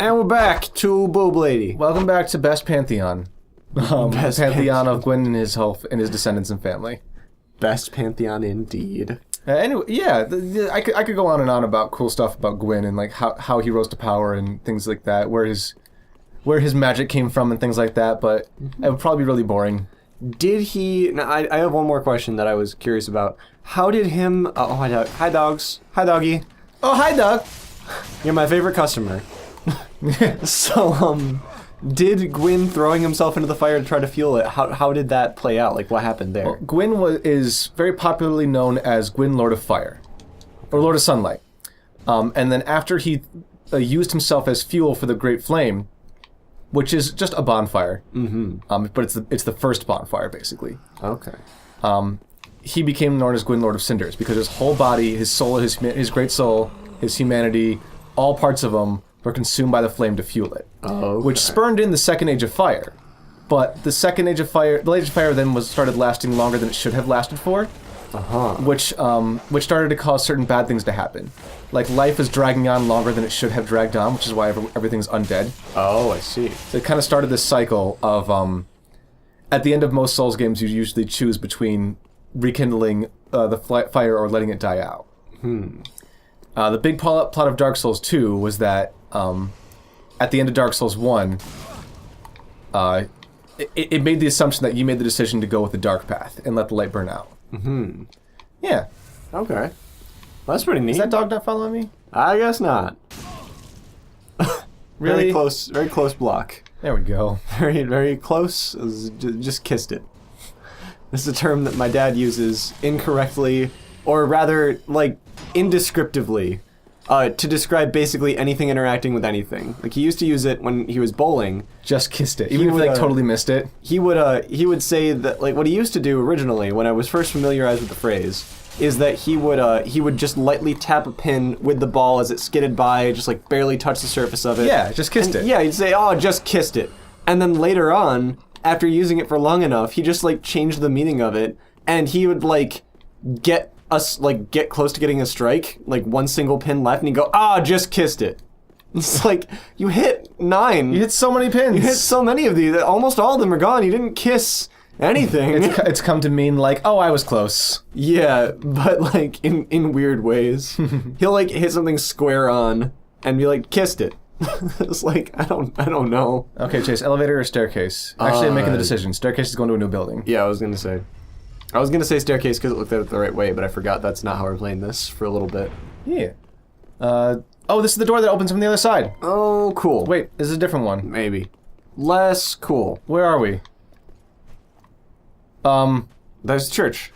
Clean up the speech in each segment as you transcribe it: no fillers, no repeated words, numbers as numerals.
And we're back to Boob Lady. Welcome back to Best Pantheon. Best Pantheon of Gwyn and his descendants and family. Best Pantheon indeed. Anyway, yeah, I could go on and on about cool stuff about Gwyn and like how he rose to power and things like that, where his magic came from and things like that, but it would probably be really boring. Did he... Now, I have one more question that I was curious about. How did him... Oh, hi, dogs. Hi, doggy. Oh, hi, dog. You're my favorite customer. So, did Gwyn throwing himself into the fire to try to fuel it, how did that play out? Like, what happened there? Well, Gwyn is very popularly known as Gwyn, Lord of Fire, or Lord of Sunlight. And then after he used himself as fuel for the Great Flame, which is just a bonfire, but it's the first bonfire, basically. Okay. He became known as Gwyn, Lord of Cinders, because his whole body, his soul, his great soul, his humanity, all parts of him were consumed by the flame to fuel it. Oh, okay. Which spurned in the Second Age of Fire. But the Second Age of Fire, the Age of Fire then started lasting longer than it should have lasted for. Which started to cause certain bad things to happen. Like life is dragging on longer than it should have dragged on, which is why everything's undead. Oh, I see. So it kind of started this cycle of, at the end of most Souls games, you usually choose between rekindling the fire or letting it die out. The big plot of Dark Souls 2 was that at the end of Dark Souls 1, it made the assumption that you made the decision to go with the dark path and let the light burn out. Yeah. Okay. Well, that's pretty neat. Is that dog not following me? I guess not. Really? Very close block. There we go. Very, very close. Just kissed it. This is a term that my dad uses incorrectly, or rather, like, indescriptively, to describe basically anything interacting with anything. Like, he used to use it when he was bowling. Just kissed it, even if you like totally missed it. He would say that, like, what he used to do originally, when I was first familiarized with the phrase, is that he would just lightly tap a pin with the ball as it skidded by, just like barely touch the surface of it. Yeah, just kissed it. Yeah, he'd say, "Oh, just kissed it," and then later on, after using it for long enough, he just like changed the meaning of it, and he would like get close to getting a strike, like one single pin left, and he'd go, just kissed it. It's like, you hit 9. You hit so many pins. You hit so many of these. Almost all of them are gone. You didn't kiss anything. It's come to mean like, oh, I was close. Yeah, but like in weird ways. He'll like hit something square on and be like, kissed it. It's like, I don't know. Okay, Chase, elevator or staircase? Actually, I'm making the decision. Staircase is going to a new building. Yeah, I was gonna say staircase because it looked at it the right way, but I forgot that's not how we're playing this for a little bit. Yeah. Oh, this is the door that opens from the other side. Oh, cool. Wait, this is a different one. Maybe. Less cool. Where are we? There's the church.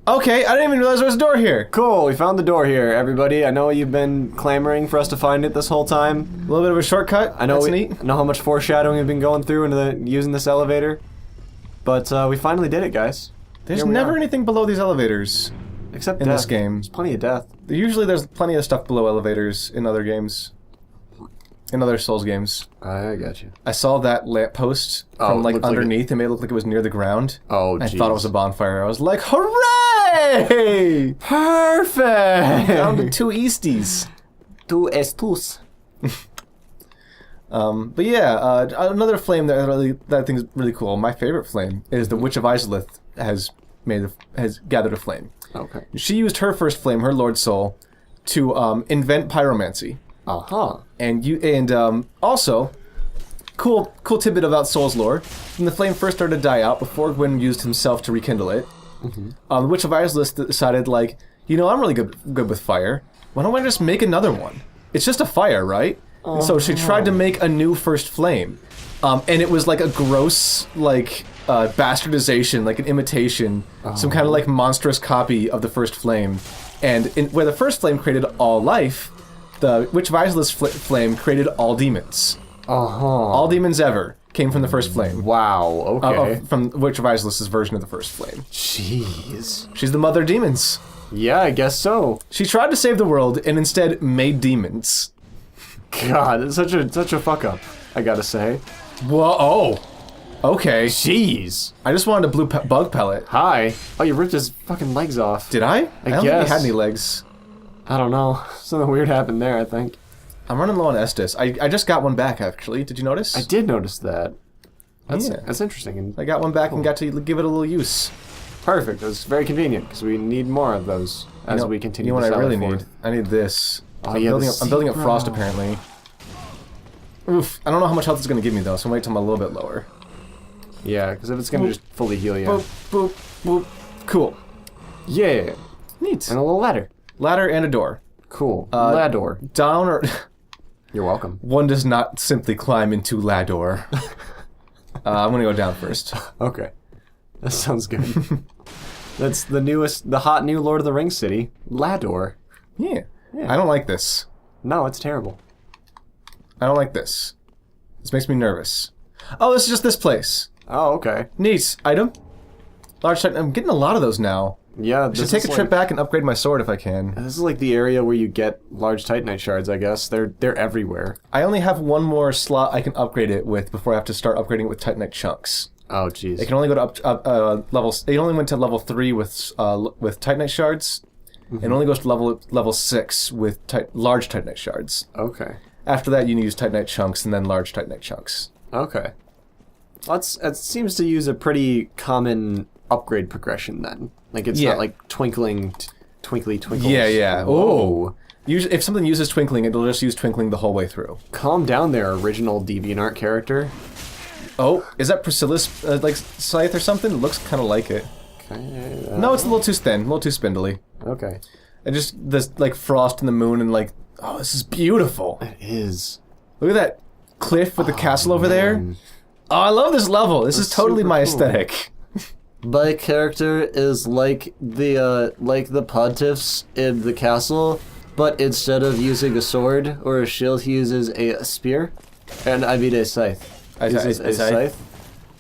Okay, I didn't even realize there was a door here. Cool, we found the door here, everybody. I know you've been clamoring for us to find it this whole time. A little bit of a shortcut. I know. That's neat. I know how much foreshadowing we've been going through into using this elevator, but we finally did it, guys. There's never anything below these elevators. Except in death. this game. There's plenty of death. Usually there's plenty of stuff below elevators in other games. In other Souls games. I got you. I saw that lamppost from like underneath. It made it look like it was near the ground. Oh, I thought it was a bonfire. I was like, hooray! Perfect! Down to 2 Easties. 2 estus. But yeah, another flame that I think is really cool. My favorite flame is the Witch of Izalith has gathered a flame. Okay. She used her first flame, her Lord Soul, to invent pyromancy. And also, cool tidbit about Souls lore. When the flame first started to die out, before Gwyn used himself to rekindle it, the Witch of Izalith decided, like, you know, I'm really good with fire. Why don't I just make another one? It's just a fire, right? And so she tried to make a new first flame, and it was like a gross, like, bastardization, like an imitation, some kind of like monstrous copy of the first flame. And where the first flame created all life, the Witch of Izalith's flame created all demons. All demons ever came from the first flame. Wow, okay. From Witch of Izalith's version of the first flame. Jeez. She's the mother of demons. Yeah, I guess so. She tried to save the world and instead made demons. God, it's such a fuck up, I gotta say. Whoa, oh. Okay. Jeez. I just wanted a blue bug pellet. Hi. Oh, you ripped his fucking legs off. Did I? I don't think he had any legs. I don't know. Something weird happened there, I think. I'm running low on Estus. I just got one back, actually. Did you notice? I did notice that. That's, Yeah. that's interesting. And I got one back and got to give it a little use. perfect. It's very convenient because we need more of those as we continue. You know what to I really forward. need? I need this. Oh, I'm yeah, building up the Frost, Seabrow. apparently. Oof. I don't know how much health it's going to give me, though, so I'm wait till I'm a little bit lower. Yeah, because if it's gonna just fully heal you. Boop, boop, boop. Cool. Yeah. Neat. And a little ladder. Ladder and a door. Cool. Ladder. Down or... You're welcome. One does not simply climb into Lador. I'm going to go down first. Okay. That sounds good. That's the hot new Lord of the Rings city, Lador. Yeah. I don't like this. No, it's terrible. I don't like this. This makes me nervous. Oh, this is just this place. Oh, okay. Neat. Item. Large titan. I'm getting a lot of those now. Yeah, I should take a trip back and upgrade my sword if I can. This is like the area where you get large Titanite shards, I guess. They're everywhere. I only have one more slot I can upgrade it with before I have to start upgrading it with Titanite chunks. Oh, jeez. It can only go to level. It only went to level 3 with Titanite shards, and only goes to level 6 with large Titanite shards. Okay. After that, you can use Titanite chunks and then large Titanite chunks. Okay. It seems to use a pretty common upgrade progression then. Like it's not like twinkling, twinkly twinkles. Yeah. Whoa. If something uses twinkling, it'll just use twinkling the whole way through. Calm down there, original DeviantArt character. Oh, is that Priscilla's like scythe or something? It looks kind of like it. Okay. No, it's a little too thin, a little too spindly. Okay. And just this like frost and the moon and like, oh, this is beautiful. It is. Look at that cliff with the castle over there. Oh, I love this level. This is totally super my cool. aesthetic. My character is like the pontiffs in the castle, but instead of using a sword or a shield, he uses a spear, and I mean a scythe. He uses a scythe.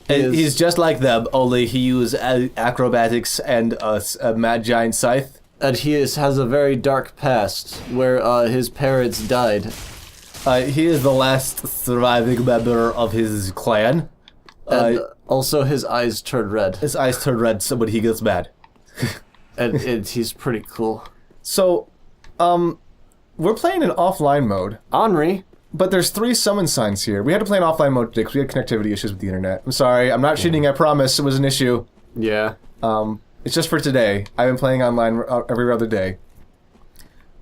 He's just like them, only he uses acrobatics and a mad giant scythe. And he has a very dark past where his parents died. He is the last surviving member of his clan. And also his eyes turn red. His eyes turn red so when he gets mad. and he's pretty cool. So, we're playing in offline mode. Henri. But there's 3 summon signs here. We had to play in offline mode today because we had connectivity issues with the internet. I'm sorry, I'm not cheating, I promise. It was an issue. Yeah. It's just for today. I've been playing online every other day.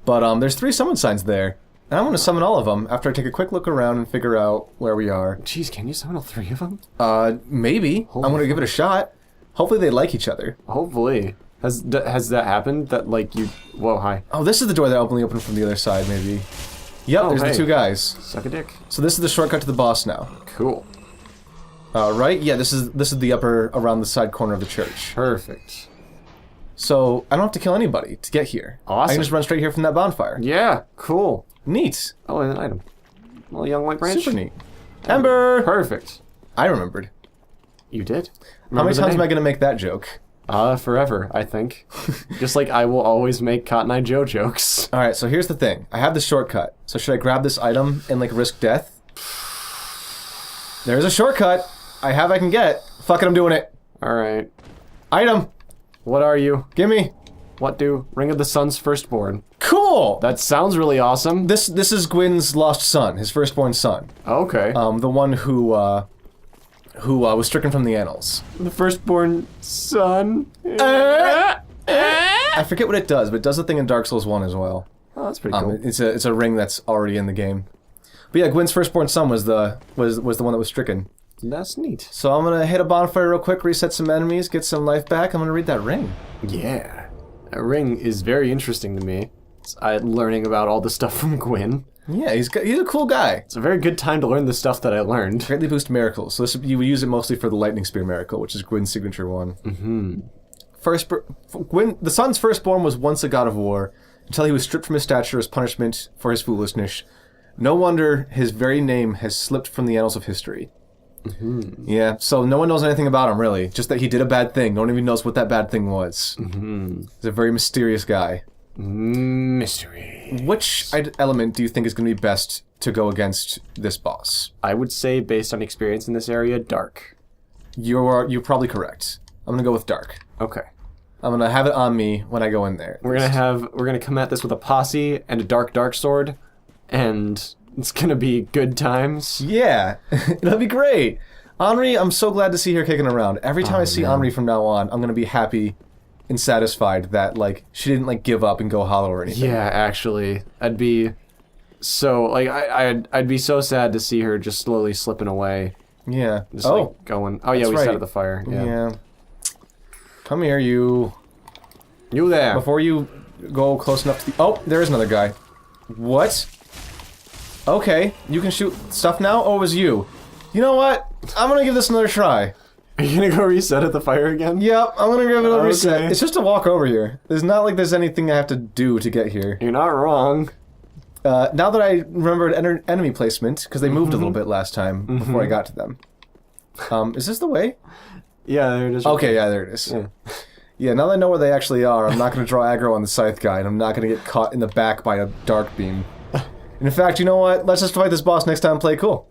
But there's 3 summon signs there. And I'm going to summon all of them after I take a quick look around and figure out where we are. Jeez, can you summon all 3 of them? Maybe. I'm going to give it a shot. Hopefully they like each other. Hopefully. Has that happened? That like you... Whoa, hi. Oh, this is the door that only opened from the other side, maybe. Yep, there's the 2 guys. Suck a dick. So this is the shortcut to the boss now. Cool. Right? Yeah, this is the upper around the side corner of the church. Perfect. So I don't have to kill anybody to get here. Awesome. I can just run straight here from that bonfire. Yeah, cool. Neat. Oh, and an item. Little young white branch. Super neat. Ember! Perfect. I remembered. You did? How many times am I going to make that joke? Forever, I think. Just like I will always make Cotton Eye Joe jokes. Alright, so here's the thing. I have the shortcut. So should I grab this item and, like, risk death? There's a shortcut. I can get. Fuck it, I'm doing it. Alright. Item! What are you? Gimme. What do? Ring of the Sun's firstborn. Cool! That sounds really awesome. This is Gwyn's lost son, his firstborn son. Okay. The one who was stricken from the annals. The firstborn son. I forget what it does, but it does a thing in Dark Souls 1 as well. Oh, that's pretty cool. It's a ring that's already in the game. But yeah, Gwyn's firstborn son was the one that was stricken. That's neat. So I'm gonna hit a bonfire real quick, reset some enemies, get some life back. I'm gonna read that ring. Yeah. That ring is very interesting to me. Learning about all the stuff from Gwyn. Yeah, he's a cool guy. It's a very good time to learn the stuff that I learned. Greatly boost miracles. So you would use it mostly for the lightning spear miracle, which is Gwyn's signature one. Gwyn, the son's firstborn, was once a god of war until he was stripped from his stature as punishment for his foolishness. No wonder his very name has slipped from the annals of history. Yeah, so no one knows anything about him, really. Just that he did a bad thing. No one even knows what that bad thing was. He's a very mysterious guy. Mystery. Which element do you think is going to be best to go against this boss? I would say, based on experience in this area, dark. You're probably correct. I'm going to go with dark. Okay. I'm going to have it on me when I go in there. We're gonna come at this with a posse and a dark sword, and It's gonna be good times. Yeah, it'll be great. Henri, I'm so glad to see her kicking around. Every time I see Henri from now on, I'm gonna be happy and satisfied that, like, she didn't, like, give up and go hollow or anything. Yeah, actually. I'd be so, like, I'd be so sad to see her just slowly slipping away. Yeah. Just, like, going... Oh, yeah, we right. set the fire. Yeah. Come here, you. You there. Before you go close enough to the... Oh, there is another guy. What? Okay, you can shoot stuff now? Oh, it was you. You know what? I'm gonna give this another try. Are you gonna go reset at the fire again? Yep, I'm gonna give it a reset. Okay. It's just a walk over here. There's not like there's anything I have to do to get here. You're not wrong. Now that I remembered enemy placement, because they moved a little bit last time before I got to them. Is this the way? Yeah, there it is. Okay, yeah, there it is. Yeah, now that I know where they actually are, I'm not going to draw aggro on the scythe guy, and I'm not going to get caught in the back by a dark beam. And in fact, you know what? Let's just fight this boss next time and play cool.